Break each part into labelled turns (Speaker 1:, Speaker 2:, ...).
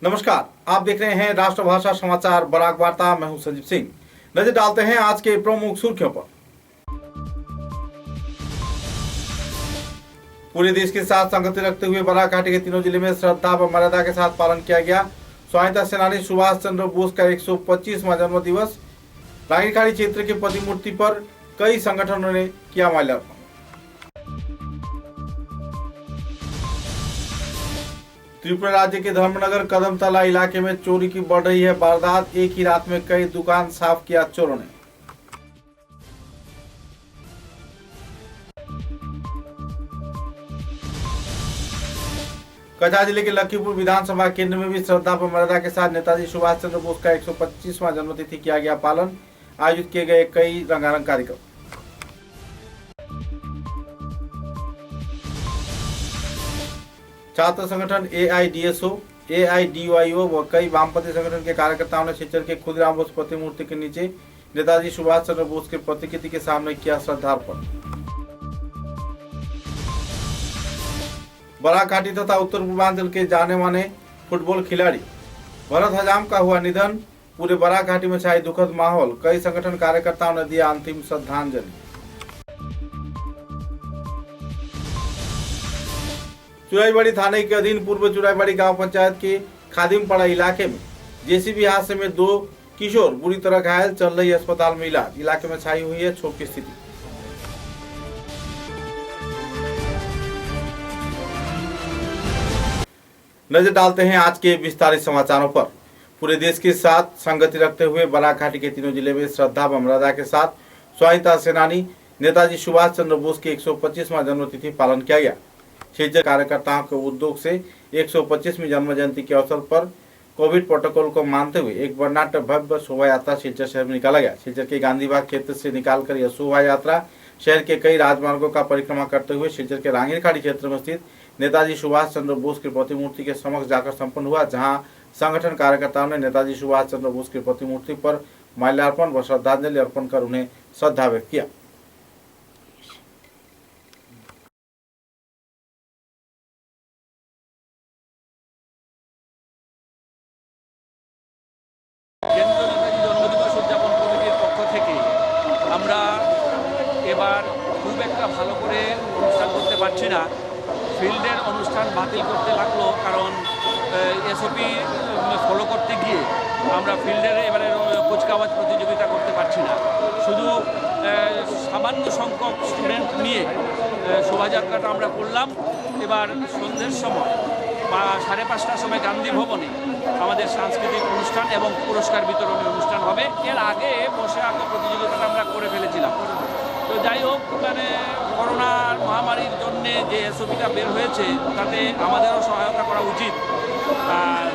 Speaker 1: नमस्कार, आप देख रहे हैं राष्ट्रभाषा समाचार बराक वार्ता। मैं हूं संजीव सिंह। नजर डालते हैं आज के प्रमुख सुर्खियों पर। पूरे देश के साथ संगति रखते हुए बराक घाटी के तीनों जिले में श्रद्धा व मर्यादा के साथ पालन किया गया। स्वाधीनता सेनानी सुभाष चंद्र बोस का 125वां जन्म दिवस। रांगीरखाड़ी क्षेत्र की प्रतिमूर्ति पर कई संगठनों ने किया माल्यार्पण। त्रिपुरा राज्य के धर्मनगर कदमतला इलाके में चोरी की बढ़ रही है वारदात। एक ही रात में कई दुकान साफ किया चोरों ने। कछार जिले के लखीमपुर विधानसभा केंद्र में भी श्रद्धा व मर्यादा के साथ नेताजी सुभाष चंद्र बोस का 125वां जन्मतिथि किया गया पालन। आयोजित किए गए कई रंगारंग कार्यक्रम। छात्र संगठन AIDSO, AIDYO व कई वामपंथी संगठन के कार्यकर्ताओं ने सिलचर के खुदीराम बोस प्रतिमूर्ति के नीचे नेताजी सुभाष चंद्र बोस के प्रतिकृति के सामने किया श्रद्धार्पण। बराक घाटी तथा उत्तर पूर्वांचल के जाने माने फुटबॉल खिलाड़ी भरत हजाम का हुआ निधन। पूरे बराक घाटी में छाई दुखद माहौल। कई संगठन कार्यकर्ताओं ने दिया अंतिम श्रद्धांजलि। चुराईबाड़ी थाने के अधीन पूर्व चुराईबाड़ी गांव पंचायत के खादिमपाड़ा इलाके में जेसीबी हादसे में 2 किशोर बुरी तरह घायल, चल रही अस्पताल में इलाज। इलाके में छाई हुई है क्षोभ की स्थिति। नजर डालते हैं आज के विस्तारित समाचारों पर। पूरे देश के साथ संगति रखते हुए बराक घाटी के तीनों जिले में श्रद्धा व मर्यादा के साथ स्वाधीनता सेनानी नेताजी सुभाष चंद्र बोस की 125वां जन्मतिथि पालन किया गया। सिलचर कार्यकर्ताओं के उद्योग से 125वीं जन्म जयंती के अवसर पर कोविड प्रोटोकॉल को मानते हुए एक वर्णाढ्य भव्य शोभा यात्रा सिलचर शहर में निकाला गया। सिलचर के गांधी बाग क्षेत्र से निकालकर यह शोभा यात्रा शहर के कई राजमार्गों का परिक्रमा करते हुए सिलचर के रांगीरखाड़ी क्षेत्र में स्थित नेताजी सुभाष चंद्र बोस की प्रतिमूर्ति के समक्ष जाकर संपन्न हुआ, जहां संगठन कार्यकर्ताओं ने नेताजी सुभाष चंद्र बोस की प्रतिमूर्ति पर माल्यार्पण व श्रद्धांजलि अर्पण कर उन्हें श्रद्धा व्यक्त किया।
Speaker 2: কেন্দ্রীয় নেতাজি জন্মদিবস উদযাপন কমিটির পক্ষ থেকে আমরা এবার খুব একটা ভালো করে অনুষ্ঠান করতে পারছি না। ফিল্ডের অনুষ্ঠান বাতিল করতে লাগলো, কারণ SOP ফলো করতে গিয়ে আমরা ফিল্ডের এবারে কুচকাওয়াজ প্রতিযোগিতা করতে পারছি না। শুধু সামান্য সংখ্যক স্টুডেন্ট নিয়ে শোভাযাত্রাটা আমরা করলাম। এবার সন্ধ্যের সময় বা 5:30টার সময় গান্ধী ভবনে আমাদের সাংস্কৃতিক অনুষ্ঠান এবং পুরস্কার বিতরণী অনুষ্ঠান হবে। এর আগে বসে আঁকা প্রতিযোগিতাটা আমরা করে ফেলেছিলাম। তো যাই হোক, করোনার মহামারীর জন্যে যে SOPটা বের হয়েছে তাতে আমাদেরও সহায়তা করা উচিত। আর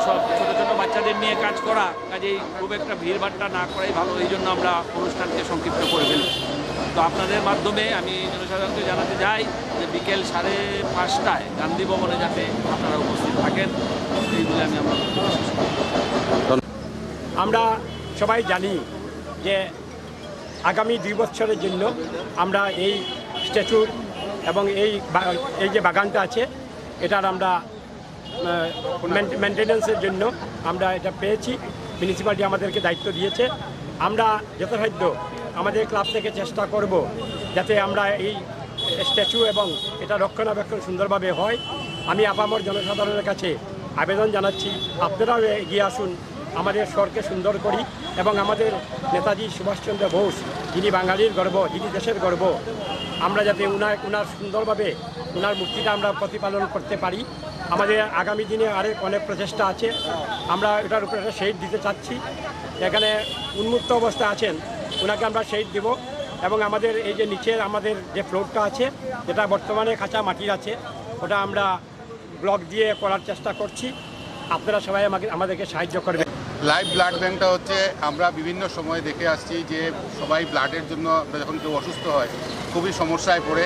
Speaker 2: সব ছোটো ছোটো বাচ্চাদের নিয়ে কাজ করা, কাজেই খুব একটা ভিড়ভাট্টা না করাই ভালো। এই জন্য আমরা অনুষ্ঠানকে সংক্ষিপ্ত করে ফেলেছি। তো আপনাদের মাধ্যমে আমি জনসাধারণকে জানাতে চাই যে বিকেল 5:30টায় গান্ধী ভবনে যাতে আপনারা উপস্থিত থাকেন, এই বলে আমি আমার
Speaker 3: আমরা সবাই জানি যে আগামী 2 বছরের জন্য আমরা এই স্ট্যাচু এবং এই যে বাগানটা আছে এটার আমরা মেনটেন্যান্সের জন্য আমরা এটা পেয়েছি। মিউনিসিপ্যালিটি আমাদেরকে দায়িত্ব দিয়েছে। আমরা যথাসাধ্য আমাদের ক্লাব থেকে চেষ্টা করব যাতে আমরা এই স্ট্যাচু এবং এটা রক্ষণাবেক্ষণ সুন্দরভাবে হয়। আমি আপামর জনসাধারণের কাছে আবেদন জানাচ্ছি, আপনারাও এগিয়ে আসুন, আমাদের শহরকে সুন্দর করি এবং আমাদের নেতাজি সুভাষচন্দ্র বোস, যিনি বাঙালির গর্ব, যিনি দেশের গর্ব, আমরা যাতে উনার সুন্দরভাবে উনার মূর্তিটা আমরা প্রতিপালন করতে পারি। আমাদের আগামী দিনে অনেক প্রচেষ্টা আছে। আমরা এটার উপরে একটা শেড দিতে চাচ্ছি। এখানে উন্মুক্ত অবস্থা আছেন, ওনাকে আমরা শেড দেব এবং আমাদের এই যে নিচের আমাদের যে ফ্লোরটা আছে, যেটা বর্তমানে কাঁচা মাটির আছে, ওটা আমরা ব্লক দিয়ে করার চেষ্টা করছি। আপনারা সবাই আমাদেরকে সাহায্য করবেন।
Speaker 4: লাইভ ব্লাড ব্যাঙ্কটা হচ্ছে আমরা বিভিন্ন সময় দেখে আসছি যে সবাই ব্লাডের জন্য যখন কেউ অসুস্থ হয় খুবই সমস্যায় পড়ে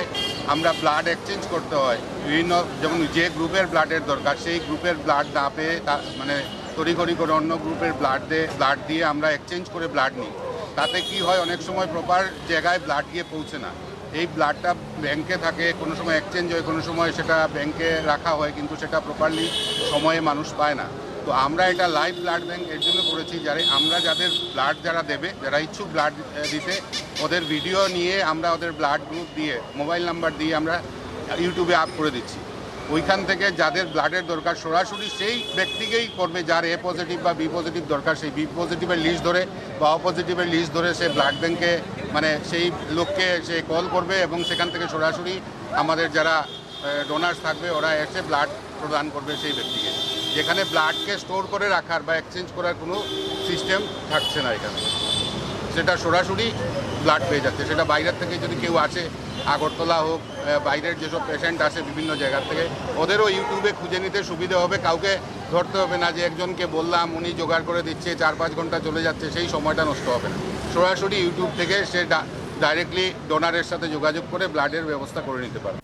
Speaker 4: আমরা ব্লাড এক্সচেঞ্জ করতে হয়। বিভিন্ন যেমন যে গ্রুপের ব্লাডের দরকার সেই গ্রুপের ব্লাড না পেয়ে মানে তড়িঘড়ি করে অন্য গ্রুপের ব্লাড দিয়ে আমরা এক্সচেঞ্জ করে ব্লাড নিই। তাতে কি হয়, অনেক সময় প্রপার জায়গায় ব্লাড গিয়ে পৌঁছে না। এই ব্লাডটা ব্যাংকে থাকে, কোনো সময় এক্সচেঞ্জ হয়, কোনো সময় সেটা ব্যাংকে রাখা হয়, কিন্তু সেটা প্রপারলি সময়ে মানুষ পায় না। তো আমরা এটা লাইভ ব্লাড ব্যাংক এর জন্য করেছি, আমরা যাদের ব্লাড যারা দেবে, যারা ইচ্ছুক ব্লাড দিতে, ওদের ভিডিও নিয়ে আমরা ওদের ব্লাড গ্রুপ দিয়ে মোবাইল নাম্বার দিয়ে আমরা ইউটিউবে আপ করে দিচ্ছি। ওইখান থেকে যাদের ব্লাডের দরকার সরাসরি সেই ব্যক্তিকেই করবে, যার এ পজিটিভ বা বি পজিটিভ দরকার, সেই বি পজিটিভের লিস্ট ধরে বা অ পজিটিভের লিস্ট ধরে সে ব্লাড ব্যাংকে মানে সেই লোককে সে কল করবে এবং সেখান থেকে সরাসরি আমাদের যারা ডোনার্স থাকবে ওরা এসে ব্লাড প্রদান করবে সেই ব্যক্তিকে। যেখানে ব্লাডকে স্টোর করে রাখার বা এক্সচেঞ্জ করার কোনো সিস্টেম থাকছে না এখানে, সেটা সরাসরি ব্লাড পেয়ে যাচ্ছে। সেটা বাইরের থেকে যদি কেউ আসে, আগরতলা হোক, বাইরের যেসব পেশেন্ট আসে বিভিন্ন জায়গা থেকে, ওদেরও ইউটিউবে খুঁজে নিতে সুবিধা হবে, কাউকে ধরতে হবে না যে একজনকে বললাম উনি জোগাড় করে দিচ্ছে 4-5 ঘন্টা চলে যাচ্ছে, সেই সময়টা নষ্ট হবে না। সরাসরি ইউটিউব থেকে সে डायरेक्टली डोनर साथ जोगाजोग करे ब्लडर व्यवस्था कर निते पारे।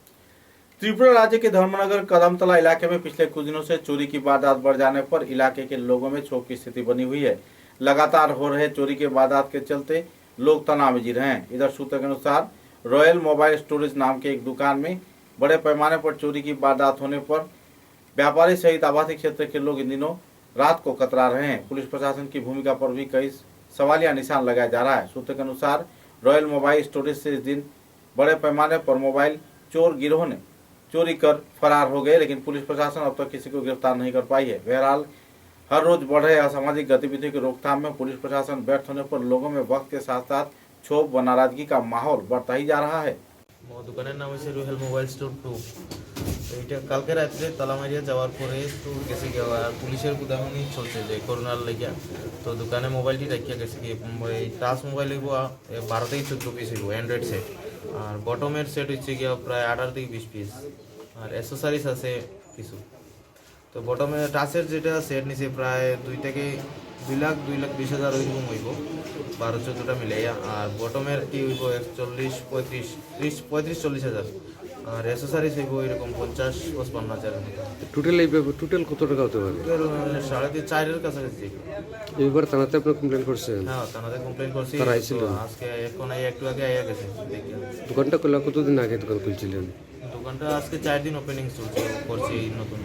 Speaker 1: त्रिपुरा राज्य के धर्मनगर कदमतला इलाके में पिछले कुछ दिनों से चोरी की वारदात बढ़ जाने पर इलाके के लोगों में क्षोभ की स्थिति बनी हुई है। लगातार हो रहे चोरी के वारदात के चलते लोग तनाव में जी रहे हैं। इधर सूत्र के अनुसार रॉयल मोबाइल स्टोरेज नाम के एक दुकान में बड़े पैमाने पर चोरी की वारदात होने पर व्यापारी सहित आवासीय क्षेत्र के लोग इन दिनों रात को कतरा रहे हैं। पुलिस प्रशासन की भूमिका पर भी कई सवालिया निशान लगाया जा रहा है। सूत्र के अनुसार रॉयल मोबाइल स्टोरेज से इस दिन बड़े पैमाने पर मोबाइल चोर गिरोह ने चोरी कर फरार हो गए, लेकिन पुलिस प्रशासन अब तक किसी को गिरफ्तार नहीं कर पाई है। बहरहाल हर रोज बढ़ रहे असामाजिक गतिविधियों की रोकथाम में पुलिस प्रशासन व्यर्थ होने पर लोगों में वक्त के साथ साथ क्षोभ व नाराजगी का माहौल बढ़ता ही जा रहा है।
Speaker 5: দোকানের নাম হচ্ছে রুহেল মোবাইল স্টোর 2। এইটা কালকে রাত্রে তালামারিয়া যাওয়ার পরে তো গেছে কি আর পুলিশের গুদামনি চলছে যে করোনার লাগিয়া, তো দোকানে মোবাইলটি রাখিয়া গেছে কি এই টাচ মোবাইল হইব 12 থেকে 14 পিস হইব অ্যান্ড্রয়েড সেট, আর বটমের সেট হচ্ছে গিয়া প্রায় 18 থেকে 20 পিস, আর অ্যাসেসরিজ আছে কিছু। তো বটমে টাচের যেটা সেট নিচে প্রায় 2 থেকে 2,20,000 ওইরকম হইব 12-14টা মিলাইয়া, আর বটমের টি হইব 40,000 আর অ্যাসেসরিজ হইব এরকম 50-55,000 মতো।
Speaker 6: টোটাল কত টাকা হতে পারে?
Speaker 5: 4.5-এর কাছাকাছি।
Speaker 6: এবার থানাতে আপনি কমপ্লেন করছেন?
Speaker 5: হ্যাঁ, থানাতে কমপ্লেন করছি। আজকে এখন একটু আগে আইয়া গেছে।
Speaker 6: দোকানটা খোলা কতদিন আগে দোকান খুলছিলেন?
Speaker 5: দোকানটা আজকে 4 दिन ওপেনিং চলছে করছি নতুন।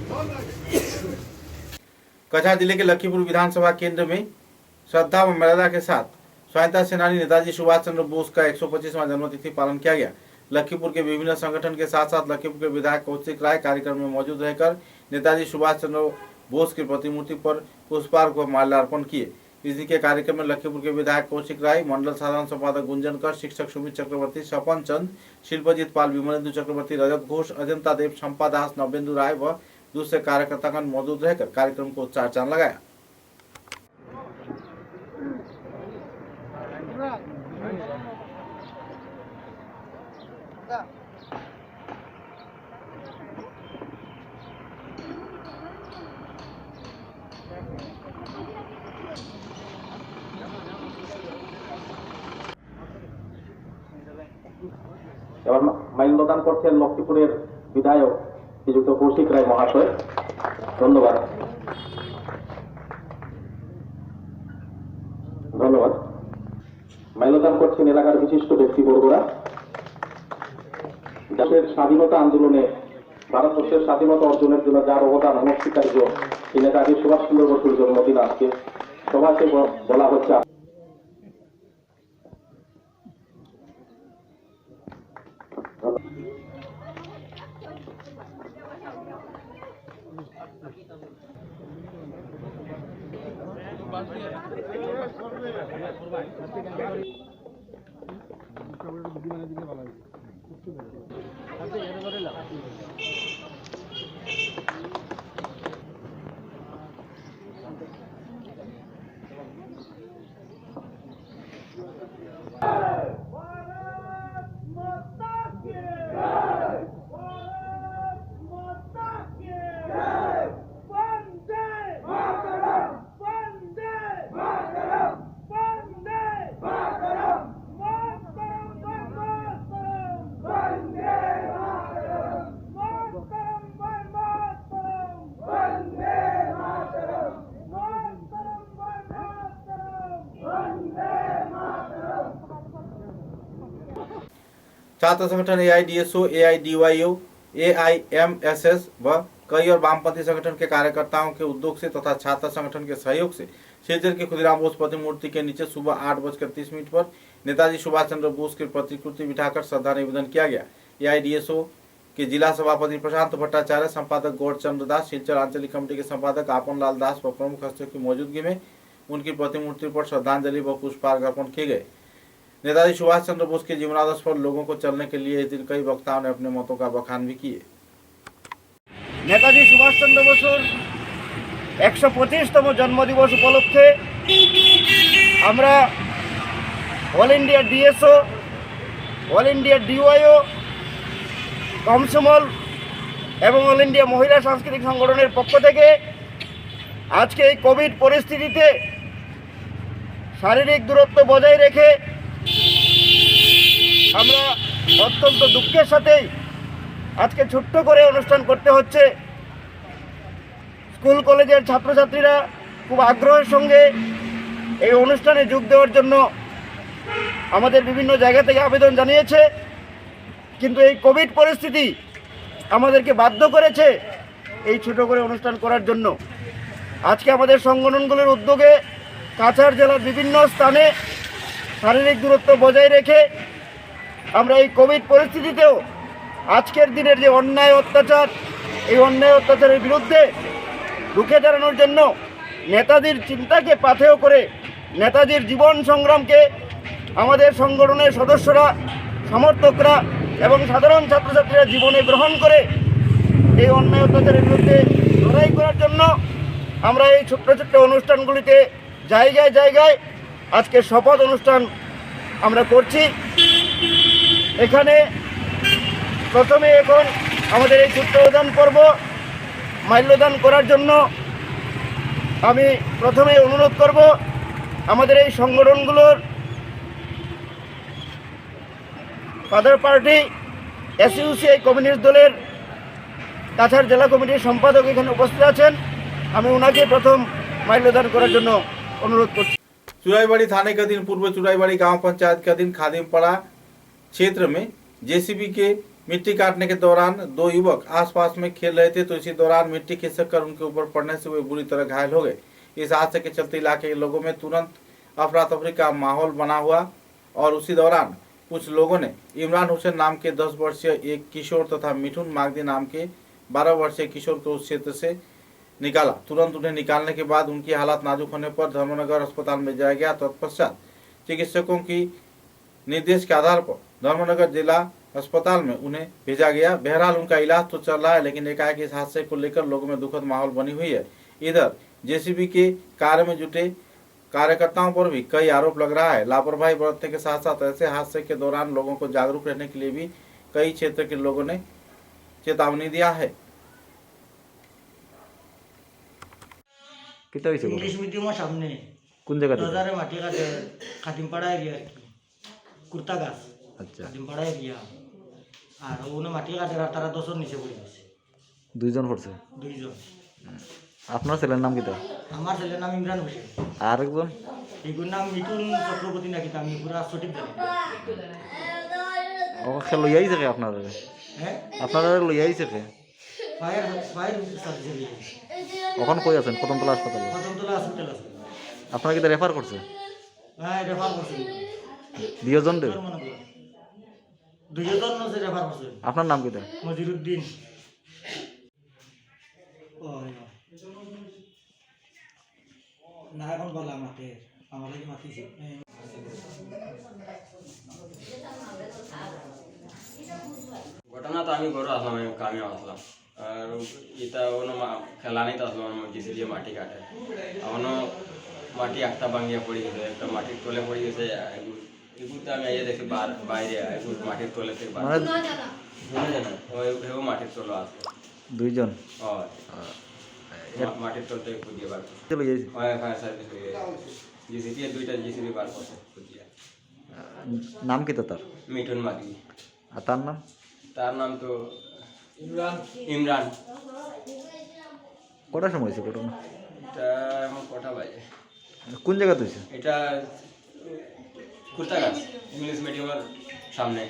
Speaker 1: कछार जिले के लखीपुर विधानसभा केंद्र में श्रद्धा व मर्यादा के साथ स्वाधीनता सेनानी नेताजी सुभाष चंद्र बोस का 125वां जन्मतिथि पालन किया गया। लखीपुर के विभिन्न संगठन के साथ साथ लखीपुर के विधायक कौशिक राय कार्यक्रम में मौजूद रहकर नेताजी सुभाष चंद्र बोस की प्रतिमूर्ति पर पुष्पार्घ्य व माल्यार्पण किए। इसी के कार्यक्रम में लखीपुर के विधायक कौशिक राय, मंडल साधारण संपादक गुंजनकर, शिक्षक सुमित चक्रवर्ती, सपन चंद, शिल्पजीत पाल, विमलेंदु चक्रवर्ती, रजत घोष, अजंता देव, शंपा दास, नवेंदु राय व दूसरे कार्यकर्तागण मौजूद रहकर कार्यक्रम को चार चांद लगाया। এবার মাল্যদান করছেন লক্ষ্মীপুরের বিধায়ক শ্রীযুক্ত কৌশিক রায় মহাশয়। ধন্যবাদ। ধন্যবাদ। মাল্যদান করছেন এলাকার বিশিষ্ট ব্যক্তিবর্গরা। দেশের স্বাধীনতা আন্দোলনে ভারতবর্ষের স্বাধীনতা অর্জনের জন্য যার অবদান অনস্বীকার্য এই নেতাজি সুভাষ চন্দ্র বসুর জন্মদিন আজকে সভাতে বলা হচ্ছে। छात्र संगठन AIDSO, AIDYO, AIMSS व कई और वामपंथी संगठन के कार्यकर्ताओं के उद्योग से तथा छात्र संगठन के सहयोग से शेरचर के खुदीराम बोस प्रतिमूर्ति के नीचे सुबह 8:30 पर नेताजी सुभाष चंद्र बोस की प्रतिकृति बिठाकर श्रद्धा निवेदन किया गया। एआईडीएसओ के जिला सभापति प्रशांत भट्टाचार्य, संपादक गौरचंद्र दास, शिलचर आंचलिक कमेटी के संपादक आपन लाल दास व प्रमुख हस्तियों की मौजूदगी में उनकी प्रतिमूर्ति पर श्रद्धांजलि व पुष्पार्घ अर्पण किए गए। नेताजी सुभाष चंद्र बोस के जीवनादर्श पर लोगों को चलने के लिए इस दिन कई वक्ताओं ने अपने मतों का बखान भी किए।
Speaker 7: নেতাজি সুভাষচন্দ্র বসুর 125তম জন্মদিবস উপলক্ষে আমরা all India DSO, all India DYO, Komsomol এবং অল ইন্ডিয়া মহিলা সাংস্কৃতিক সংগঠনের পক্ষ থেকে আজকে এই কোভিড পরিস্থিতিতে শারীরিক দূরত্ব বজায় রেখে আমরা অত্যন্ত দুঃখের সাথেই আজকে ছোট্ট করে অনুষ্ঠান করতে হচ্ছে। স্কুল কলেজের ছাত্রছাত্রীরা খুব আগ্রহের সঙ্গে এই অনুষ্ঠানে যোগ দেওয়ার জন্য আমাদের বিভিন্ন জায়গা থেকে আবেদন জানিয়েছে, কিন্তু এই কোভিড পরিস্থিতি আমাদেরকে বাধ্য করেছে এই ছোট করে অনুষ্ঠান করার জন্য। আজকে আমাদের সংগঠনগুলোর উদ্যোগে কাছাড় জেলার বিভিন্ন স্থানে শারীরিক দূরত্ব বজায় রেখে আমরা এই কোভিড পরিস্থিতিতেও আজকের দিনের যে অন্যায় অত্যাচার, এই অন্যায় অত্যাচারের বিরুদ্ধে রুখে দাঁড়ানোর জন্য নেতাজির চিন্তাকে পাথেয় করে নেতাজির জীবন সংগ্রামকে আমাদের সংগঠনের সদস্যরা, সমর্থকরা এবং সাধারণ ছাত্রছাত্রীরা জীবনে গ্রহণ করে এই অন্যায় অত্যাচারের বিরুদ্ধে লড়াই করার জন্য আমরা এই ছোট্ট ছোট্ট অনুষ্ঠানগুলিতে জায়গায় জায়গায় আজকে শপথ অনুষ্ঠান আমরা করছি। এখানে প্রথমে এখন আমাদের এই চিত্রদান পর্ব মাল্যদান করার জন্য আমি প্রথমে অনুরোধ করব আমাদের এই সংগঠনগুলোর ফাদার পার্টি এসইউসিআই কমিউনিস্ট দলের কাছাড় জেলা কমিটির সম্পাদক এখানে উপস্থিত আছেন। আমি ওনাকে প্রথম মাল্যদান করার জন্য অনুরোধ করছি।
Speaker 1: चुराईबाड़ी थाने के दिन पूर्व चुराईबाड़ी गांव पंचायत का दिन खादिमपाड़ा क्षेत्र में जेसीबी के मिट्टी काटने के दौरान दो युवक आसपास में खेल रहे थे, तो इसी दौरान मिट्टी खिसक कर उनके ऊपर पड़ने से वे बुरी तरह घायल हो गए। इस हादसे के चलते इलाके के लोगों में तुरंत अफरा तफरी का माहौल बना हुआ और उसी दौरान कुछ लोगों ने इमरान हुसैन नाम के 10 वर्षीय एक किशोर तथा मिठुन मागदी नाम के 12 वर्षीय किशोर को उस क्षेत्र से निकाला। तुरंत उन्हें निकालने के बाद उनकी हालत नाजुक होने पर धर्मनगर अस्पताल में जाया गया। तत्पश्चात चिकित्सकों की निर्देश के आधार पर धर्मनगर जिला अस्पताल में उन्हें भेजा गया। बहरहाल उनका इलाज तो चल रहा है, लेकिन एकाएक इस हादसे को लेकर लोगों में दुखद माहौल बनी हुई है। इधर जेसीबी के कार्य में जुटे कार्यकर्ताओं पर भी कई आरोप लग रहा है। लापरवाही बरतने के साथ साथ ऐसे हादसे के दौरान लोगों को जागरूक रहने के लिए भी कई क्षेत्र के लोगों ने चेतावनी दिया है।
Speaker 6: কিতা হয়েছে
Speaker 7: ইংলিশ মিডিয়ামের সামনে
Speaker 6: কোন জায়গাতে?
Speaker 7: বাজারে মাটি কাটে খাদিমপাড়া এরিয়া আর কি, কুর্তা গাছ
Speaker 6: আচ্ছা,
Speaker 7: খাদিমপাড়া এরিয়া। আর ওখানে মাটি কাটে আর তারা 10 নিচে পড়ে গেছে,
Speaker 6: দুইজন পড়ছে।
Speaker 7: দুইজন।
Speaker 6: আপনার ছেলের নাম কিতা?
Speaker 7: আমার ছেলের নাম ইমরান হোসেন,
Speaker 6: আর একজন
Speaker 7: এইগুলোর নাম মিঠুন চক্রবর্তী নাকি, আমি পুরা সঠিক জানি না।
Speaker 6: ও খেল লইয়াই থাকে আপনারা?
Speaker 7: হ্যাঁ,
Speaker 6: আপনারা লইয়াই থাকে?
Speaker 7: ফায়ার ফায়ার সার্জারি
Speaker 6: ওখান কই আছেন? কদমতলা হাসপাতালে?
Speaker 7: কদমতলা হসপিটাল আছে।
Speaker 6: আপনারা কিতা রেফার করছে?
Speaker 7: হ্যাঁ, রেফার করছে
Speaker 6: দুইজন রে?
Speaker 7: দুইজন আছে রেফার করছে।
Speaker 6: আপনার নাম কিতা?
Speaker 7: মজিরুদ্দিন। না এখন বলা মাঠে আমার মাতিছে।
Speaker 8: ঘটনা তো আমি ঘরে আসলাম, আমি কামে আসলাম আর এটা কোনো খেলা নিতে আসলাম, জিসি দিয়ে মাটি কাটে এখনো মাটি একটা ভাঙিয়া পড়ে গেছে, একটা মাটির তলে পড়ে গেছে। এগুলোতে আমি আইয়া দেখি বাইরে এগুলো মাটির তলে থেকে ওই মাটির তলে আছে
Speaker 6: দুইজন।
Speaker 8: মাটির তল থেকে খুঁজিয়ে বার করছে, ফায়ার সার্ভিস হয়ে জিসিপি দুইটা জিসিপি বার করছে খুঁজিয়ে।
Speaker 6: নাম কিতা তার?
Speaker 8: মিঠুন মাগি।
Speaker 6: আর তার নাম?
Speaker 8: তার নাম তো ইমরান।
Speaker 6: কটার সময় হয়েছে ঘটনা?
Speaker 8: এটা এখন কটা বাজে?
Speaker 6: কোন জায়গাতে হয়েছে
Speaker 8: এটা? কুর্তাগাছ ইংলিশ মিডিয়ামের সামনে,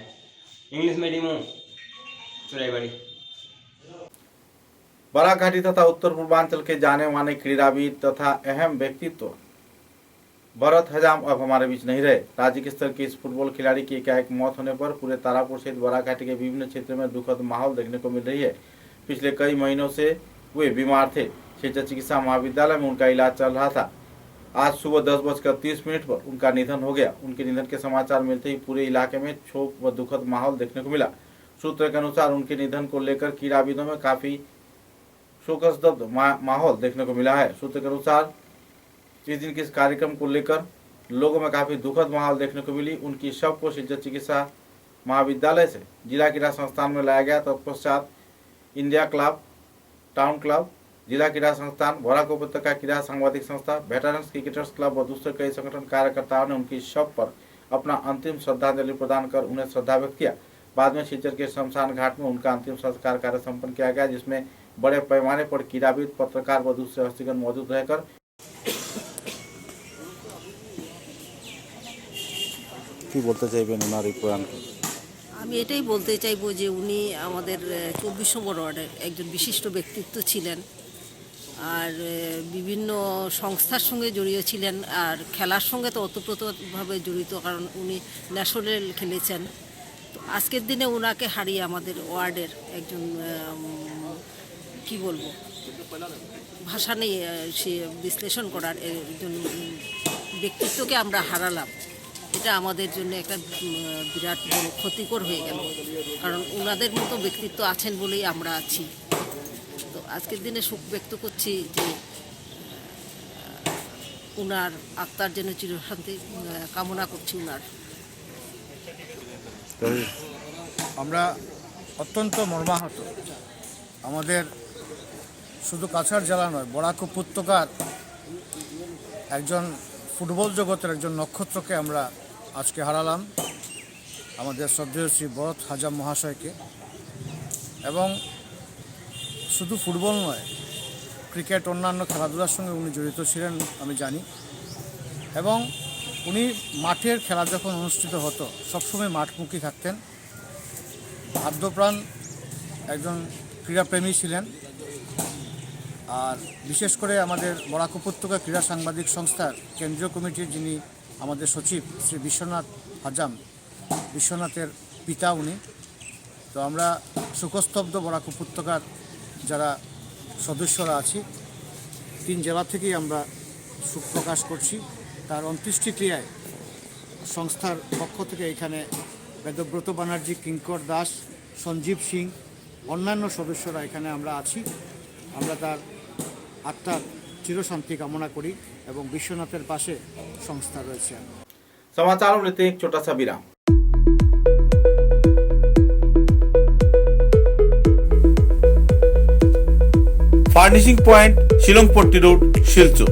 Speaker 8: ইংলিশ মিডিয়ামও চুরাইবাড়ি।
Speaker 1: बराघाटी तथा उत्तर पूर्वांचल के जाने माने क्रीड़ाविद तथा अहम व्यक्तित्व भरत हजाम अब हमारे बीच नहीं रहे। राज्य के स्तर के इस फुटबॉल खिलाड़ी की एकाएक मौत होने पर पूरे तारापुर सहित बराघाटी के विभिन्न क्षेत्रों में दुखद माहौल देखने को मिल रही है। पिछले कई महीनों से वे बीमार थे। क्षेत्र चिकित्सा महाविद्यालय में उनका इलाज चल रहा था। आज सुबह 10:30 पर उनका निधन हो गया। उनके निधन के समाचार मिलते ही पूरे इलाके में शोक व दुखद माहौल देखने को मिला। सूत्रों के अनुसार उनके निधन को लेकर क्रीड़ाविदों में काफी शोकस्तब्ध माहौल देखने को मिला है। सूत्रों के अनुसार इस दिन के इस कार्यक्रम को लेकर लोगों में काफी दुखद माहौल देखने को मिली। उनकी शव को शिक्षा चिकित्सा महाविद्यालय से जिला क्रीड़ा संस्थान में लाया गया। तत्पश्चात इंडिया क्लब, टाउन क्लब, जिला क्रीड़ा संस्थान, बराक उपत्यका क्रीड़ा सांबादिक संस्था, वेटरन्स क्रिकेटर्स क्लब व दूसरे कई संगठन कार्यकर्ताओं ने उनकी शव पर अपना अंतिम श्रद्धांजलि प्रदान कर उन्हें श्रद्धा व्यक्त किया। बाद में शिलचर के शमशान घाट में उनका अंतिम संस्कार कार्य संपन्न किया गया, जिसमें बड़े पैमाने पर क्रीड़ाविद, पत्रकार व दूसरे हस्तीगण मौजूद रहकर
Speaker 6: কি বলতে চাইবেন ওনার এই প্রয়াণ?
Speaker 9: আমি এটাই বলতে চাইবো যে উনি আমাদের 24 নম্বর ওয়ার্ডের একজন বিশিষ্ট ব্যক্তিত্ব ছিলেন, আর বিভিন্ন সংস্থার সঙ্গে জড়িত ছিলেন, আর খেলার সঙ্গে তো ওতপ্রোতভাবে জড়িত, কারণ উনি ন্যাশনাল খেলেছেন। তো আজকের দিনে ওনাকে হারিয়ে আমাদের ওয়ার্ডের একজন কি বলবো, ভাষা নেই সে বিশ্লেষণ করার একজন ব্যক্তিত্বকে আমরা হারালাম। এটা আমাদের জন্য একটা বিরাট বড় ক্ষতিকর হয়ে গেল, কারণ ওনাদের মতো ব্যক্তিত্ব আছেন বলেই আমরা আছি। তো আজকের দিনে শোক ব্যক্ত করছি যে ওনার আত্মার জন্য চিরশান্তি কামনা করছি ওনার।
Speaker 10: আমরা অত্যন্ত মর্মাহত। আমাদের শুধু কাছাড় জেলা নয়, বরাক উপত্যকার একজন ফুটবল জগতের একজন নক্ষত্রকে আমরা আজকে হারালাম, আমাদের শ্রদ্ধেয় শ্রী ভরত হাজাম মহাশয়কে। এবং শুধু ফুটবল নয়, ক্রিকেট, অন্যান্য খেলাধুলার সঙ্গে উনি জড়িত ছিলেন আমি জানি। এবং উনি মাঠের খেলা যখন অনুষ্ঠিত হতো সবসময় মাঠমুখী থাকতেন। আদ্যপ্রাণ একজন ক্রীড়াপ্রেমী ছিলেন। আর বিশেষ করে আমাদের বরাক উপত্যকা ক্রীড়া সাংবাদিক সংস্থার কেন্দ্রীয় কমিটির যিনি আমাদের সচিব শ্রী বিশ্বনাথ হাজাম, বিশ্বনাথের পিতা উনি। তো আমরা শোকস্তব্ধ বরাক উপত্যকার যারা সদস্যরা আছি, 3 জেলা থেকেই আমরা শোক প্রকাশ করছি। তার অন্ত্যেষ্টিক্রিয়ায় সংস্থার পক্ষ থেকে এখানে বেদব্রত ব্যানার্জি, কিঙ্কর দাস, সঞ্জীব সিং, অন্যান্য সদস্যরা এখানে আমরা আছি। আমরা তার আত্মার চিরশান্তি কামনা করি এবং বিশ্বনাথের পাশে সংস্থা রয়েছে।
Speaker 1: समाचारों में लेते हैं एक छोटा सा विराम। Furnishing point, Shillongpatti road, Silchar.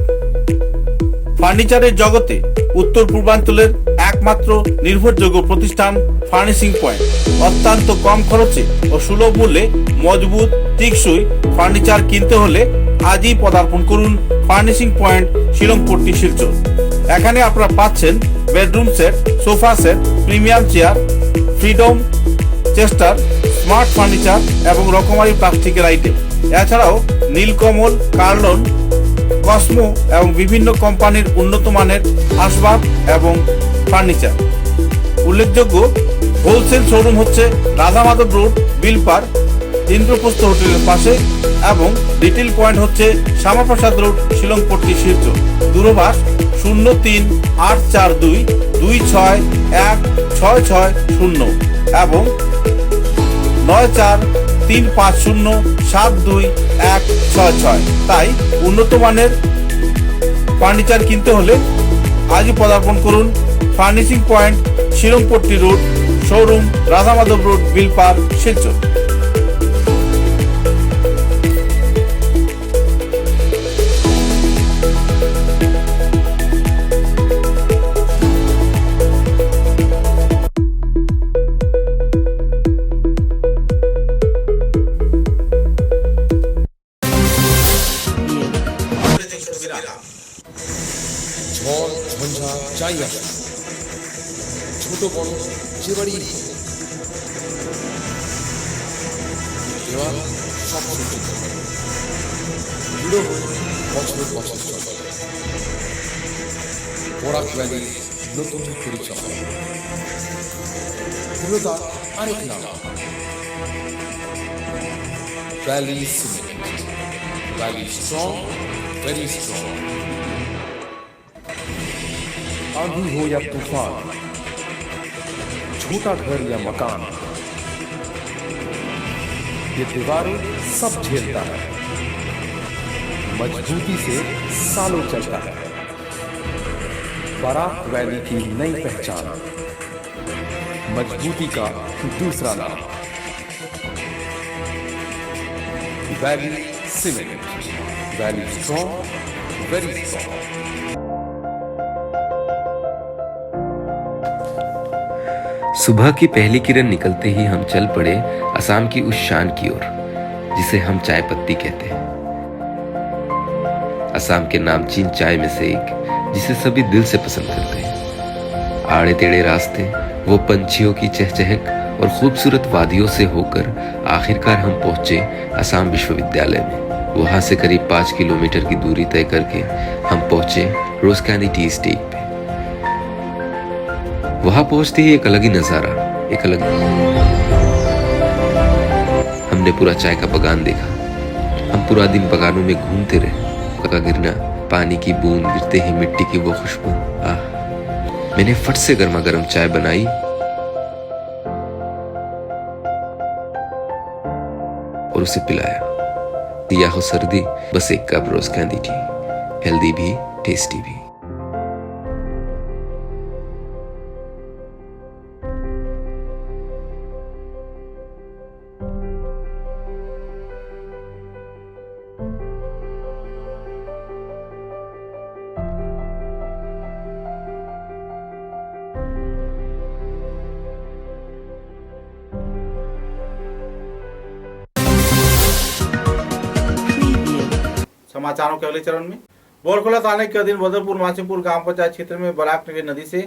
Speaker 1: ফার্নিচারের জগতে উত্তর পূর্বাঞ্চলের একমাত্র নির্ভরযোগ্য প্রতিষ্ঠান ফার্নিশিং পয়েন্ট। অত্যন্ত কম খরচে ও সুলভ মূল্যে মজবুত, টেকসই ফার্নিচার কিনতে হলে আজই পদার্পণ করুন ফার্নিশিং পয়েন্ট, শিলংপট্টি, শিলচর। এখানে আপনারা পাচ্ছেন bedroom set, sofa set, premium chair, freedom, chester, smart furniture এবং রকমারি প্লাস্টিকের আইটেম। এছাড়াও নীলকমল, কার্লন, কসমো এবং বিভিন্ন কোম্পানির উন্নত মানের আসবাব এবং ফার্নিচার। উল্লেখযোগ্য হোলসেল শোরুম হচ্ছে রাধা মাধব রোড, বিলপার, ইন্দ্রপ্রস্থ হোটেলের পাশে, এবং রিটেল পয়েন্ট হচ্ছে শ্যামাপ্রসাদ রোড, শিলংপট্টি, শিলচর। দূরভাষ 03-842-261-660 এবং 94-350-72166। তাই উন্নত মানের ফার্নিচার কিনতে হলে আজই পদার্পণ করুন furnishing point, Shillongpatti road, showroom Radha Madhab road, Bilpar, Silchar.
Speaker 11: ঝড় ঝঞ্ঝা যাই আসে, ছোট বড় যে বাড়ি এবার সব শেষে যাবে। দৃঢ় হয়ে বছর বছর চলে বরাক ভ্যালির নতুন পরিচয়। দৃঢ়তার আরেক নাম valley cement. Valley strong, very strong. आंधी हो या तूफान, छोटा घर या मकान, ये दीवारें सब झेलता है, मजबूती से सालों चलता है। बराक वैली की नई पहचान, मजबूती का दूसरा नाम, valley cement. Valley strong, very strong.
Speaker 12: सुबह की पहली किरण निकलते ही हम चल पड़े असम की उस शान की ओर जिसे हम चाय पत्ती कहते हैं। असम के नामचीन चाय में से एक जिसे सभी दिल से पसंद करते हैं। आड़े टेढ़े रास्ते, वो पंछियों की चहचहक और खूबसूरत वादियों से होकर आखिरकार हम पहुंचे असम विश्वविद्यालय में। वहां से करीब 5 किलोमीटर की दूरी तय करके हम पहुंचे रोज कैंडी टी स्टेट पे। वहां पहुंचते ही एक अलग ही नजारा, एक अलग हमने पूरा चाय का बगान देखा। हम पूरा दिन बगानों में घूमते रहे। का गिरना, पानी की बूंद गिरते ही मिट्टी की वो खुशबू, आह। मैंने फट से गर्मा गर्म चाय बनाई और उसे पिलाया। दिया हो सर्दी, बस एक कप रोज कैंडी टी, हेल्दी भी टेस्टी भी।
Speaker 1: समाचारों के अगले चरण में बोरखोला थाने के अधीन बदरपुर मासीपुर ग्राम पंचायत क्षेत्र में बराक नदी से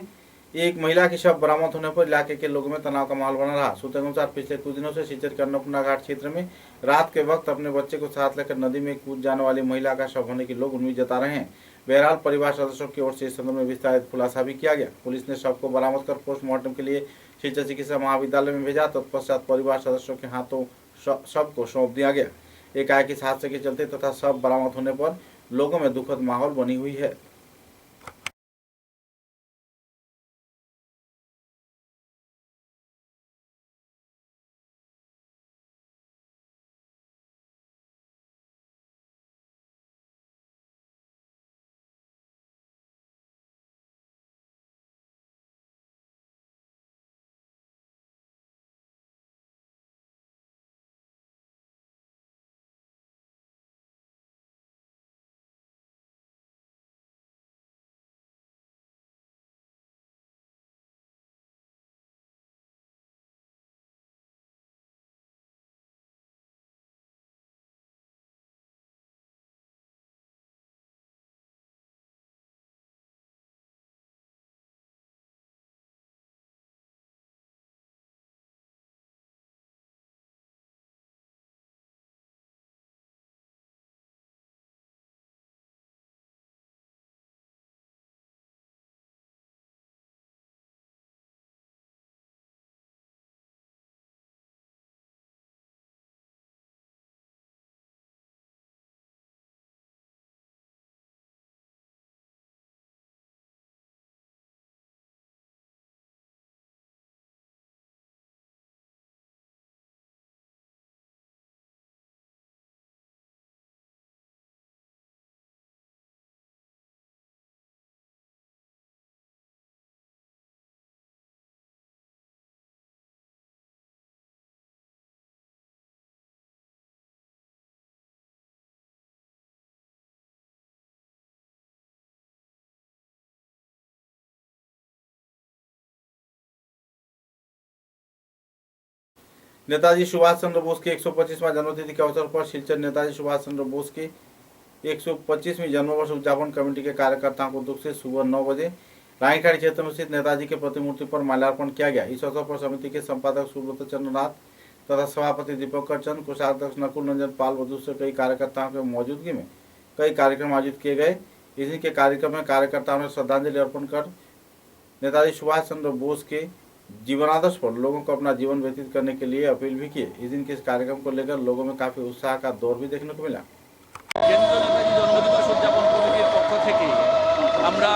Speaker 1: एक महिला की शव बरामद होने पर इलाके के लोगों में तनाव का माहौल बना रहा। सूत्रों के अनुसार पिछले कुछ दिनों से सिंचर के अन्नपूर्णा घाट क्षेत्र में रात के वक्त अपने बच्चे को साथ लेकर नदी में कूद जाने वाली महिला का शव होने की लोग उम्मीद जता रहे हैं। बहरहाल परिवार सदस्यों की ओर से इस संदर्भ में विस्तारित खुलासा भी किया गया। पुलिस ने शव को बरामद कर पोस्टमार्टम के लिए सिंचर चिकित्सा महाविद्यालय में भेजा। तत्पश्चात परिवार सदस्यों के हाथों शव को सौंप दिया गया। एकाएक इस हादसे के चलते तथा शव बरामद होने पर लोगों में दुखद माहौल बनी हुई है। नेताजी सुभाष चंद्र बोस के 125वां जन्मतिथि के अवसर पर सिलचर नेताजी सुभाष चंद्र बोस की 125वीं जन्मवर्ष उद्यापन कमेटी के कार्यकर्ताओं को दुख से सुबह 9 बजे रानीखाड़ी क्षेत्र में स्थित नेताजी के प्रतिमूर्ति पर माल्यार्पण किया गया। इस अवसर पर समिति के संपादक सुब्रत चंद्र नाथ, तथा सभापति दीपक चंद, कोषाध्यक्ष नकुल रंजन पाल व दूसरे कई कार्यकर्ताओं की मौजूदगी में कई कार्यक्रम आयोजित किए गए। इसी के कार्यक्रम में कार्यकर्ताओं ने श्रद्धांजलि अर्पण कर नेताजी सुभाष चंद्र बोस के जीवनादर्श पर लोगों को अपना जीवन व्यतीत करने के लिए अपील भी किए। इस दिन के इस कार्यक्रम को लेकर लोगों में काफी उत्साह का दौर भी देखने को मिला।
Speaker 2: কেন্দ্রীয় নেতাজি জন্মদিবস উদযাপন কমিটির পক্ষ থেকে আমরা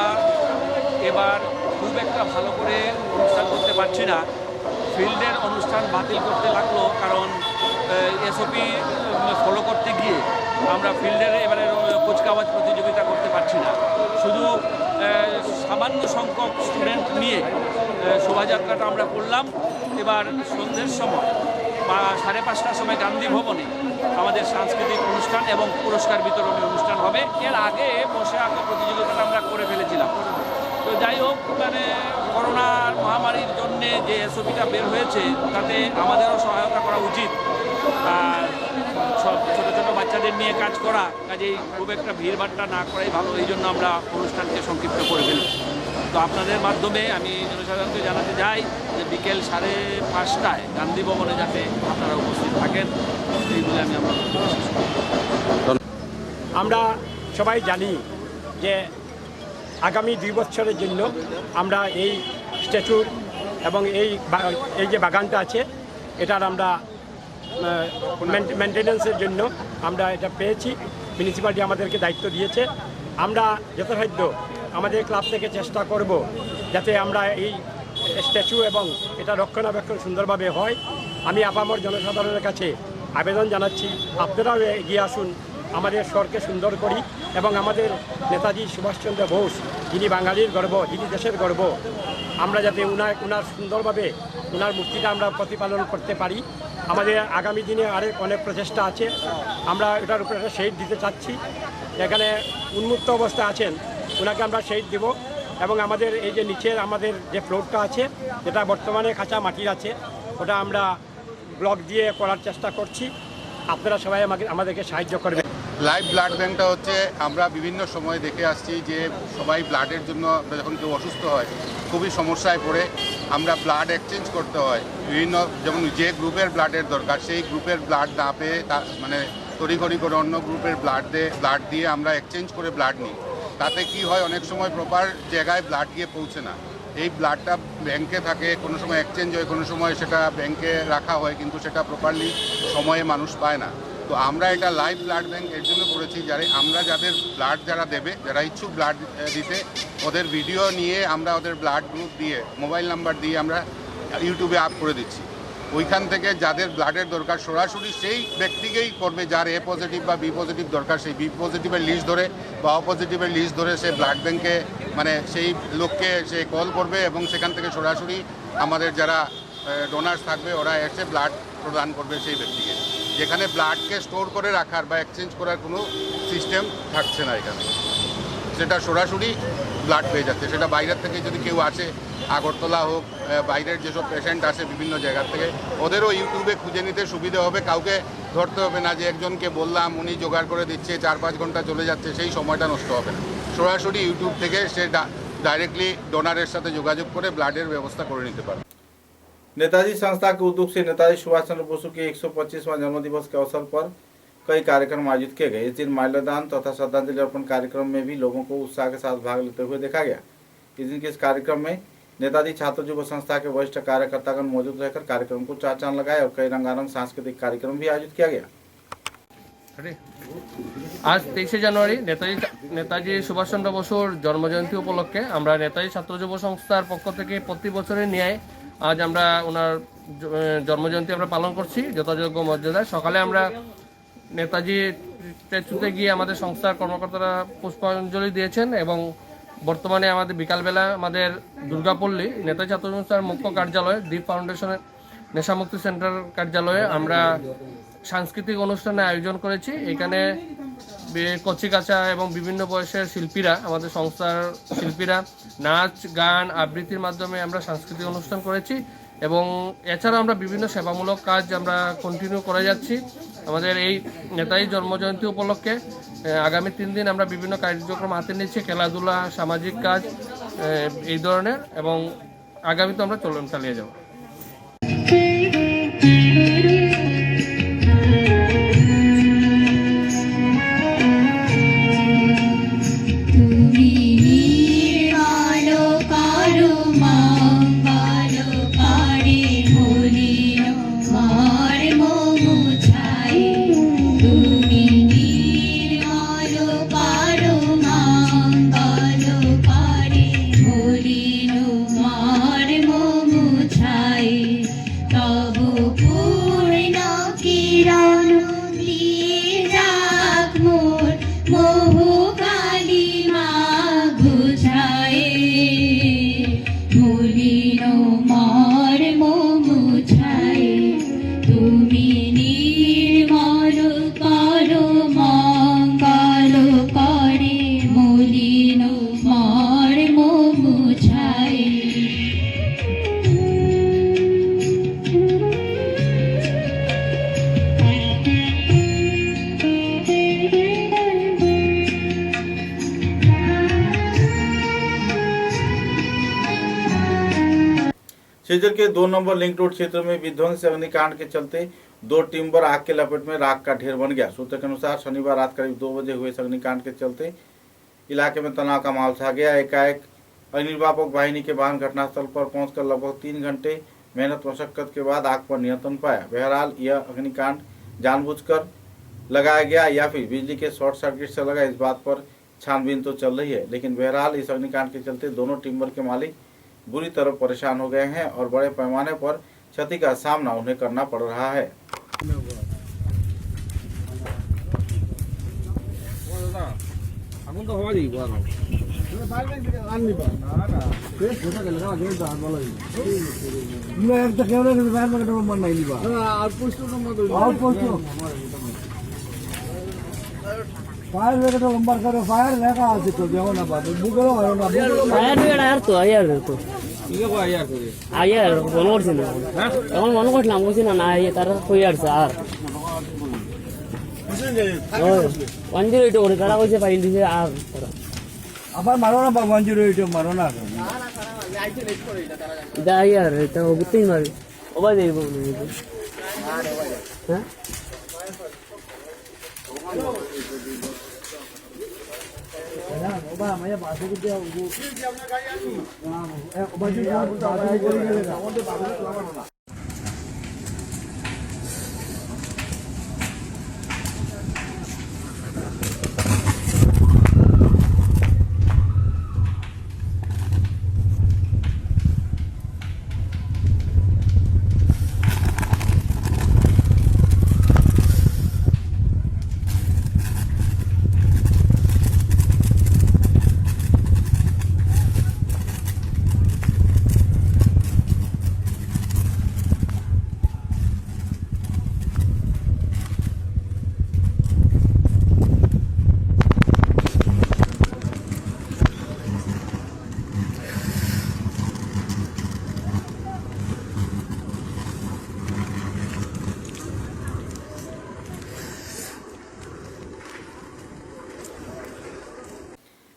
Speaker 2: এবার খুব একটা ভালো করে অনুষ্ঠান করতে পারছি না। ফিল্ডের অনুষ্ঠান বাতিল করতে লাগলো, কারণ এসওপি ফলো করতে গিয়ে আমরা ফিল্ডের এবারে কুচকাওয়াজ প্রতিযোগিতা করতে পারছি না। শুধু সামান্য সংখ্যক স্টুডেন্ট নিয়ে শোভাযাত্রাটা আমরা করলাম। এবার সন্ধ্যের সময় বা 5:30টার সময় গান্ধী ভবনে আমাদের সাংস্কৃতিক অনুষ্ঠান এবং পুরস্কার বিতরণী অনুষ্ঠান হবে। এর আগে বসে আঁকা প্রতিযোগিতাটা আমরা করে ফেলেছিলাম। তো যাই হোক, মানে করোনা মহামারীর জন্যে যে এসওপিটা বের হয়েছে তাতে আমাদেরও সহায়তা করা উচিত। আর সব ছোটো ছোটো বাচ্চাদের নিয়ে কাজ করা, কাজেই খুব একটা ভিড়ভাট্টা না করাই ভালো। এই জন্য আমরা অনুষ্ঠানকে সংক্ষিপ্ত করে ফেলি। তো আপনাদের মাধ্যমে আমি জনসাধারণকে জানাতে চাই যে বিকেল 5:30টায় গান্ধী ভবনে যাতে আপনারা উপস্থিত থাকেন, এই বলে আমি আমার
Speaker 3: আমরা সবাই জানি যে আগামী 2 বছরের জন্য আমরা এই স্ট্যাচুর এবং এই যে বাগানটা আছে এটার আমরা মেনটেন্যান্সের জন্য আমরা এটা পেয়েছি। মিউনিসিপ্যালিটি আমাদেরকে দায়িত্ব দিয়েছে। আমরা যথাসাধ্য আমাদের ক্লাব থেকে চেষ্টা করব যাতে আমরা এই স্ট্যাচু এবং এটা রক্ষণাবেক্ষণ সুন্দরভাবে হয়। আমি আপামর জনসাধারণের কাছে আবেদন জানাচ্ছি, আপনারাও এগিয়ে আসুন, আমাদের শহরকে সুন্দর করি এবং আমাদের নেতাজি সুভাষচন্দ্র বোস, যিনি বাঙালির গর্ব, যিনি দেশের গর্ব, আমরা যাতে উনার সুন্দরভাবে উনার মূর্তিটা আমরা প্রতিপালন করতে পারি। আমাদের আগামী দিনে অনেক প্রচেষ্টা আছে। আমরা এটার উপরে একটা শেড দিতে চাচ্ছি। এখানে উন্মুক্ত অবস্থায় আছেন, ওনাকে আমরা শেড দেব এবং আমাদের এই যে নিচের আমাদের যে ফ্লোরটা আছে যেটা বর্তমানে কাঁচা মাটির আছে, ওটা আমরা ব্লক দিয়ে করার চেষ্টা করছি। আপনারা সবাই আমাদেরকে সাহায্য করবেন।
Speaker 4: লাইভ ব্লাড ব্যাঙ্কটা হচ্ছে আমরা বিভিন্ন সময় দেখে আসছি যে সবাই ব্লাডের জন্য যখন কেউ অসুস্থ হয় খুবই সমস্যায় পড়ে আমরা ব্লাড এক্সচেঞ্জ করতে হয়। বিভিন্ন যেমন যে গ্রুপের ব্লাডের দরকার সেই গ্রুপের ব্লাড না পেয়ে মানে তড়িঘড়ি করে অন্য গ্রুপের ব্লাড দিয়ে আমরা এক্সচেঞ্জ করে ব্লাড নিই। তাতে কি হয়, অনেক সময় প্রপার জায়গায় ব্লাড গিয়ে পৌঁছে না। এই ব্লাডটা ব্যাংকে থাকে, কোনো সময় এক্সচেঞ্জ হয়, কোনো সময় সেটা ব্যাংকে রাখা হয়, কিন্তু সেটা প্রপারলি সময়ে মানুষ পায় না। তো আমরা এটা লাইভ ব্লাড ব্যাঙ্ক এর জন্য করেছি, আমরা যাদের ব্লাড দেবে, যারা ইচ্ছুক ব্লাড দিতে, ওদের ভিডিও নিয়ে আমরা ওদের ব্লাড গ্রুপ দিয়ে মোবাইল নাম্বার দিয়ে আমরা ইউটিউবে আপ করে দিচ্ছি। ওইখান থেকে যাদের ব্লাডের দরকার সরাসরি সেই ব্যক্তিকেই করবে, যার এ পজিটিভ বা বি পজিটিভ দরকার সেই বি পজিটিভের লিস্ট ধরে বা অ পজিটিভের লিস্ট ধরে সে ব্লাড ব্যাঙ্কে মানে সেই লোককে সে কল করবে এবং সেখান থেকে সরাসরি আমাদের যারা ডোনার্স থাকবে ওরা এসে ব্লাড প্রদান করবে সেই ব্যক্তিকে। যেখানে ব্লাডকে স্টোর করে রাখার বা এক্সচেঞ্জ করার কোনো সিস্টেম থাকছে না এখানে, সেটা সরাসরি ব্লাড পেয়ে যাচ্ছে। সেটা বাইরের থেকে যদি কেউ আসে, আগরতলা হোক, বাইরের যেসব পেশেন্ট আসে বিভিন্ন জায়গার থেকে, ওদেরও ইউটিউবে খুঁজে নিতে সুবিধা হবে। কাউকে ধরতে হবে না যে একজনকে বললাম উনি জোগাড় করে দিচ্ছে, 4-5 ঘন্টা চলে যাচ্ছে, সেই সময়টা নষ্ট হবে না। সরাসরি ইউটিউব থেকে সে डायरेक्टली डोनर साथ जोगाजोग कर ब्लाडर व्यवस्था कर निते पारे।
Speaker 1: नेताजी संस्था के उद्योग से नेताजी सुभाष चंद्र बोस के 125वां जन्मदिवस के अवसर पर कई कार्यक्रम आयोजित किए गए। इस दिन माल्यादान तथा श्रद्धांजलि अर्पण कार्यक्रम में भी लोगों को उत्साह के साथ भाग लेते हुए देखा गया। इस दिन के इस कार्यक्रम में नेताजी छात्र युवा संस्था के वरिष्ठ कार्यकर्तागण मौजूद रहकर कार्यक्रम को चार चांद लगाए और कई रंगारंग सांस्कृतिक कार्यक्रम भी आयोजित किया गया।
Speaker 13: आज 23 জানুয়ারি নেতাজি সুভাষ চন্দ্র বসুর জন্মজয়ন্তী উপলক্ষে আমরা নেতাজি ছাত্র যুব সংস্থার পক্ষ থেকে প্রতি বছরের ন্যায় আজ আমরা ওনার জন্মজয়ন্তী আমরা পালন করছি যথাযোগ্য মর্যাদায়। সকালে আমরা নেতাজি স্ট্যাচুতে গিয়ে আমাদের সংস্থার কর্মকর্তারা পুষ্পাঞ্জলি দিয়েছেন এবং বর্তমানে আমাদের বিকালবেলা আমাদের দুর্গাপল্লী নেতাজি ছাত্র সংস্থার মুখ্য কার্যালয় দ্বীপ ফাউন্ডেশনের নেশামুক্তি সেন্টার কার্যালয়ে আমরা সাংস্কৃতিক অনুষ্ঠানের আয়োজন করেছি। এখানে কচিকাঁচা এবং বিভিন্ন বয়সের শিল্পীরা আমাদের সংস্থার শিল্পীরা নাচ গান আবৃত্তির মাধ্যমে আমরা সাংস্কৃতিক অনুষ্ঠান করেছি এবং এছাড়া আমরা বিভিন্ন সেবামূলক কাজ আমরা কন্টিনিউ করে যাচ্ছি। আমাদের এই নেতাজি জন্মজয়ন্তী উপলক্ষে আগামী 3 দিন আমরা বিভিন্ন কার্যক্রম হাতে নিচ্ছি, খেলাধুলা সামাজিক কাজ এই ধরনের, এবং আগামী তো আমরা চালিয়ে যাব।
Speaker 1: सिलचर के 2 नंबर लिंक रोड क्षेत्र में विध्वंस अग्निकांड के चलते 2 टिम्बर आग के लपेट में राख का ढेर बन गया। सूत्र के अनुसार शनिवार रात करीब 2 बजे हुए इस अग्निकांड के चलते इलाके में तनाव का माहौल छा गया। एकाएक अग्निनिर्वापक वाहिनी के वाहन घटनास्थल पर पहुंचकर लगभग 3 घंटे मेहनत मशक्कत के बाद आग पर नियंत्रण पाया। बहरहाल यह अग्निकांड जानबूझकर लगाया गया या फिर बिजली के शॉर्ट सर्किट से लगा, इस बात पर छानबीन तो चल रही है। लेकिन बहरहाल इस अग्निकांड के चलते दोनों टिम्बर के मालिक बुरी तरह परेशान हो गए हैं और बड़े पैमाने पर क्षति का सामना उन्हें करना पड़ रहा है।
Speaker 10: फायर ब्रिगेड नंबर करो फायर लेगा आज तो देखो ना बात बुगलो है ना
Speaker 14: ফায়ার ব্রিগেড আর তো আয়ার তো
Speaker 10: ठीक है भाई यार करिए
Speaker 14: আয়ার ফোন করছি না এখন মনে করলাম বলছি না না এই তারা কই আসছে আর ওয়ান জিরো এইট করে তারা কইছে ফাইল দিছে আর তারা
Speaker 10: আবার মারো না 108 মারো না
Speaker 14: এটা আয়ার এটা বুঝতেই মারি ওবা দেব হ্যাঁ
Speaker 10: ओबा मैं बात को दिया वो ओबा जी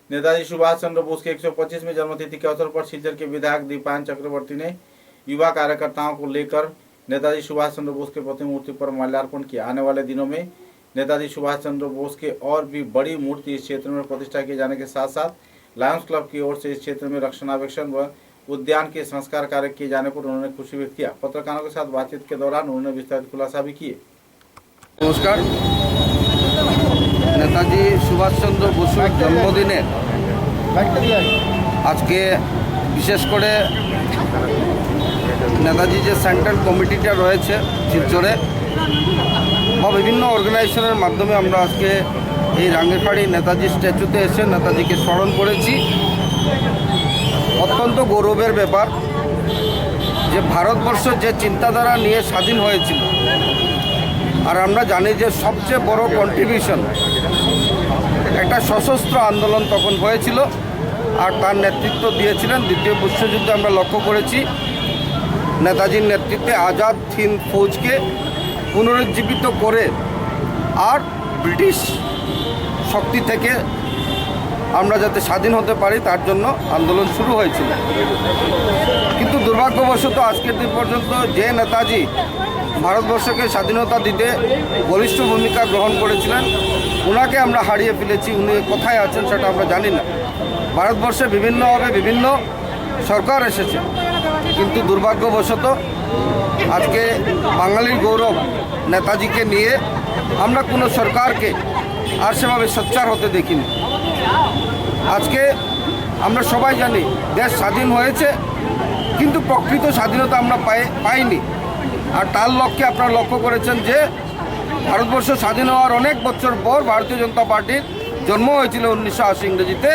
Speaker 1: नेताजी सुभाष चंद्र बोस के 125वें जन्मतिथि के अवसर पर सिलचर के विधायक दीपायन चक्रवर्ती ने युवा कार्यकर्ताओं को लेकर नेताजी सुभाष चंद्र बोस के प्रतिमूर्ति पर माल्यार्पण किया। आने वाले दिनों में नेताजी सुभाष चंद्र बोस के और भी बड़ी मूर्ति इस क्षेत्र में प्रतिष्ठा किए जाने के साथ साथ लायंस क्लब की ओर से इस क्षेत्र में रक्षणावेक्षण व उद्यान के संस्कार कार्य किए जाने पर उन्होंने खुशी व्यक्त किया। पत्रकारों के साथ बातचीत के दौरान उन्होंने विस्तारित खुलासा भी किए।
Speaker 15: नमस्कार। नेताजी सुभाष चंद्र बसुर जन्मदिने आज के विशेष करे नेताजी जो सेंट्रल कमिटीटा रयेछे शिलचरे बा विभिन्न अर्गानाइजेशनेर माध्यमे आमरा आज के रांगेरफाड़ी नेताजी स्टैचुते एसे नेताजी के स्मरण करेছি। अत्यंत गौरवेर ব্যাপার যে ভারতবর্ষ যে চিন্তাধারা নিয়ে স্বাধীন হয়েছিল আর আমরা জানি যে সবচেয়ে বড় কন্ট্রিবিউশন একটা সশস্ত্র আন্দোলন তখন হয়েছিল আর তার নেতৃত্ব দিয়েছিলেন দ্বিতীয় বিশ্বযুদ্ধে আমরা লক্ষ্য করেছি নেতাজির নেতৃত্বে আজাদ হিন্দ ফৌজকে পুনরুজ্জীবিত করে আর ব্রিটিশ শক্তি থেকে আমরা যাতে স্বাধীন হতে পারি তার জন্য আন্দোলন শুরু হয়েছিল। কিন্তু দুর্ভাগ্যবশত আজকের দিন পর্যন্ত যে নেতাজি ভারতবর্ষকে স্বাধীনতা দিতে বলিষ্ঠ ভূমিকা গ্রহণ করেছিলেন ওনাকে আমরা হারিয়ে ফেলেছি। উনি কোথায় আছেন সেটা আমরা জানি না। ভারতবর্ষে বিভিন্নভাবে বিভিন্ন সরকার এসেছে কিন্তু দুর্ভাগ্যবশত আজকে বাঙালির গৌরব নেতাজিকে নিয়ে আমরা কোনো সরকারকে আর সেভাবে সোচ্চার হতে দেখিনি। আজকে আমরা সবাই জানি দেশ স্বাধীন হয়েছে কিন্তু প্রকৃত স্বাধীনতা আমরা পাইনি। আর তার লক্ষ্যে আপনারা লক্ষ্য করেছেন যে ভারতবর্ষ স্বাধীন হওয়ার অনেক বছর পর ভারতীয় জনতা পার্টির জন্ম হয়েছিল 1980 ইংরেজিতে,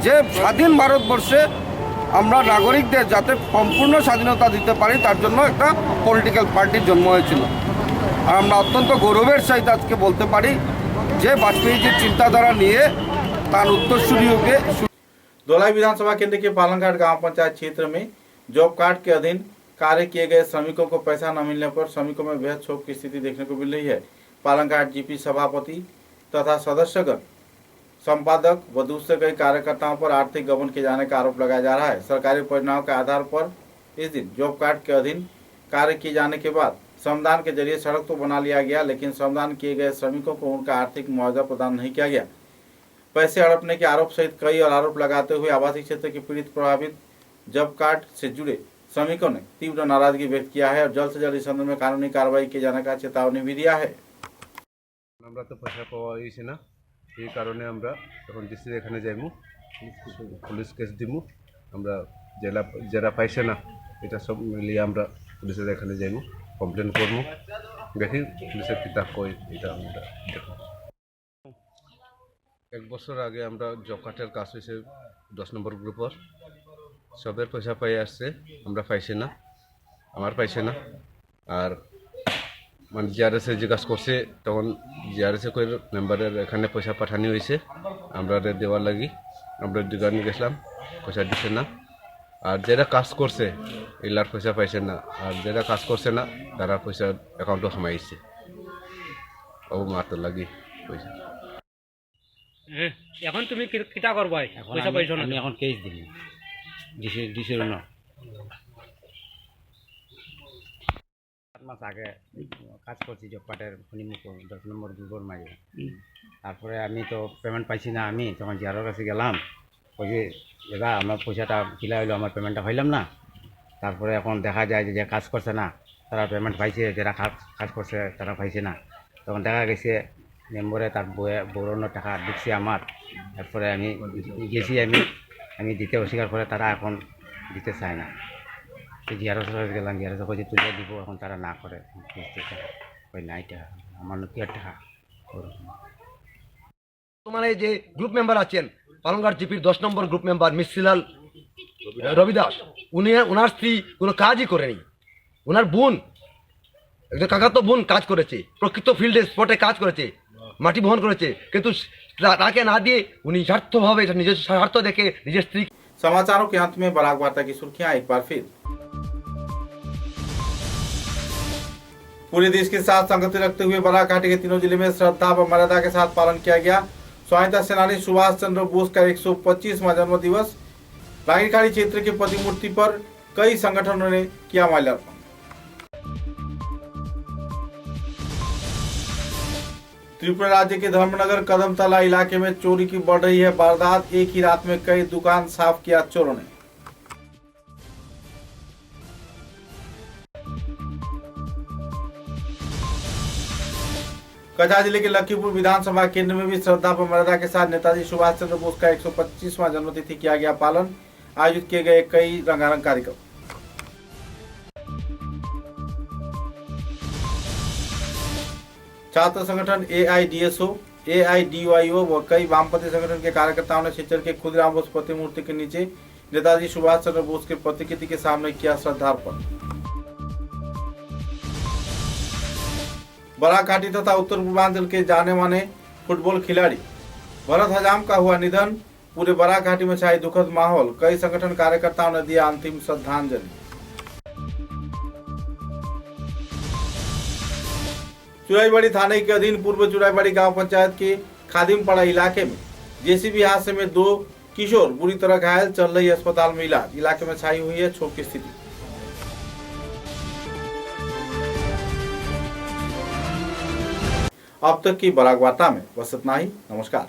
Speaker 15: যে স্বাধীন ভারতবর্ষে আমরা নাগরিকদের যাতে সম্পূর্ণ স্বাধীনতা দিতে পারি তার জন্য একটা পলিটিক্যাল পার্টির জন্ম হয়েছিল। আর আমরা অত্যন্ত গৌরবের সহিত আজকে বলতে পারি যে বাজपेयीজির চিন্তাধারা নিয়ে তার उत्तरसूरियों के
Speaker 1: धोलाई विधानसभा केंद्र के पालनघाट गांव पंचायत क्षेत्र में जॉब कार्ड के अधीन कार्य किए गए श्रमिकों को पैसा न मिलने पर श्रमिकों में बेहद क्षोभ की स्थिति देखने को मिल रही है। पालनघाट जीपी सभापति तथा सदस्यगण, संपादक व दूसरे कई कार्यकर्ताओं पर आर्थिक गबन किए जाने का आरोप लगाया जा रहा है। सरकारी परिणाम के आधार पर इस दिन जॉब कार्ड के अधीन कार्य किए जाने के बाद श्रमदान के जरिए सड़क तो बना लिया गया, लेकिन श्रमदान किए गए श्रमिकों को उनका आर्थिक मुआवजा प्रदान नहीं किया गया। पैसे हड़पने के आरोप सहित कई और आरोप लगाते हुए आवासीय क्षेत्र के पीड़ित प्रभावित जॉब कार्ड से जुड़े श्रमिकों ने तीव्र नाराजगी व्यक्त किया है और जल्द से जल्द इस संदर्भ में कानूनी कार्रवाई किए जाने का चेतावनी भी दिया है।
Speaker 16: আমরা তো পয়সা পাওয়া হয়েছে না, এই কারণে আমরা এখন ডিসির এখানে যাইমু, পুলিশ কেস দিমু। আমরা যারা পাইছে না এটা সব মিলিয়ে আমরা পুলিশের এখানে যাইমু, কমপ্লেন করবো, দেখি পুলিশের কিতাব কই এটা আমরা দেখব। 1 বছর আগে আমরা জব কার্ডের কাজ হয়েছে 10 নম্বর গ্রুপের, সবের পয়সা পাই আসছে, আমরা পাইছি না, আমার পাইছে না। আর মানে জিআরএসে জিজ্ঞাসা করছে, তখন জিআরএসে করে মেম্বারের এখানে পয়সা পাঠানো হয়েছে, আমরা দেওয়ার লাগি আমরা দোকানে গেছিলাম, পয়সা দিচ্ছে না। আর যারা কাজ করছে এলার পয়সা পাইছে না, আর যারা কাজ করছে না তারা পয়সা অ্যাকাউন্টে জমাইছে, ও মাত্র লাগি পয়সা।
Speaker 3: এখন তুমি কিটা করবা? পয়সা পাইছো না?
Speaker 17: আমি এখন কেস দিই ডিসির না। 7 মাস আগে কাজ করছি জব কার্ডের ফোনিমুখ 10 নম্বর গ্রুপের মাঝে। তারপরে আমি তো পেমেন্ট পাইছি না, আমি তখন জিআরের কাছে গেলাম, ওই যে দাদা আমার পয়সাটা কিলা হইলো, আমার পেমেন্টটা হইলাম না। তারপরে এখন দেখা যায় যে কাজ করছে না তারা পেমেন্ট পাইছে, যারা কাজ করছে তারা পাইছে না। তখন দেখা গেছে মেম্বরে তার বউরানোর টাকা দিচ্ছে আমার। তারপরে আমি গেছি, আমি দিতে অস্বীকার করে তারা এখন দিতে চায় না। জিআরএস গেলাম, জিআরএস কইছে তুলে দিব, এখন তারা না করে ওই নাই টাকা, আমার কি আর টাকা।
Speaker 18: মানে যে গ্রুপ মেম্বার আছেন পালংঘাট জিপির 10 নম্বর গ্রুপ মেম্বার মিসিলাল রবিদাস, ওনার স্ত্রী কোনো কাজই করেনি। ওনার বোন, একজন কাকাতো বোন কাজ করেছে, প্রকৃত ফিল্ডে স্পটে কাজ করেছে, মাটি বহন করেছে, কিন্তু তাকে না দিয়ে উনি স্বার্থভাবে নিজের স্বার্থ দেখে নিজের স্ত্রী।
Speaker 1: समाचारों के अंत में बराक वार्ता की सुर्खियां एक बार फिर। पूरे देश के साथ संगति रखते हुए बराक घाटी के तीनों जिले में श्रद्धा व मर्यादा के साथ पालन किया गया। स्वाधीनता सेनानी सुभाष चंद्र बोस का 125वां जन्म दिवस। रांगीखाड़ी क्षेत्र की प्रतिमूर्ति पर कई संगठनों ने किया माल्यार्पण। त्रिपुरा राज्य के धर्मनगर कदमतला इलाके में चोरी की बढ़ रही है वारदात। एक ही रात में कई दुकान साफ किया चोरों ने। कछा जिले के लखीपुर विधानसभा केंद्र में भी श्रद्धा व मर्यादा के साथ नेताजी सुभाष चंद्र बोस का 125वां जन्मतिथि किया गया पालन। आयोजित किए गए कई रंगारंग कार्यक्रम। छात्र संगठन AIDSO, AIDYO व कई वामपंथी संगठन के कार्यकर्ताओं ने सिलचर के खुदराम बोस प्रतिमूर्ति के नीचे नेताजी सुभाष चंद्र बोस के प्रतिकृति के सामने किया श्रद्धार्पण। बराक घाटी तथा उत्तर पूर्वांचल के जाने माने फुटबॉल खिलाड़ी भरत हजाम का हुआ निधन। पूरे बराक घाटी में छाई दुखद माहौल। कई संगठन कार्यकर्ताओं ने दिया अंतिम श्रद्धांजलि। चुराईबाड़ी थाने के अधीन पूर्व चुराईबाड़ी गांव पंचायत के खादिमपाड़ा इलाके में जेसीबी हादसे में 2 किशोर बुरी तरह घायल, चल रही अस्पताल में इलाज। इलाके में छाई हुई है क्षोभ की स्थिति। अब तक की बराक वार्ता में बस इतना ही। नमस्कार।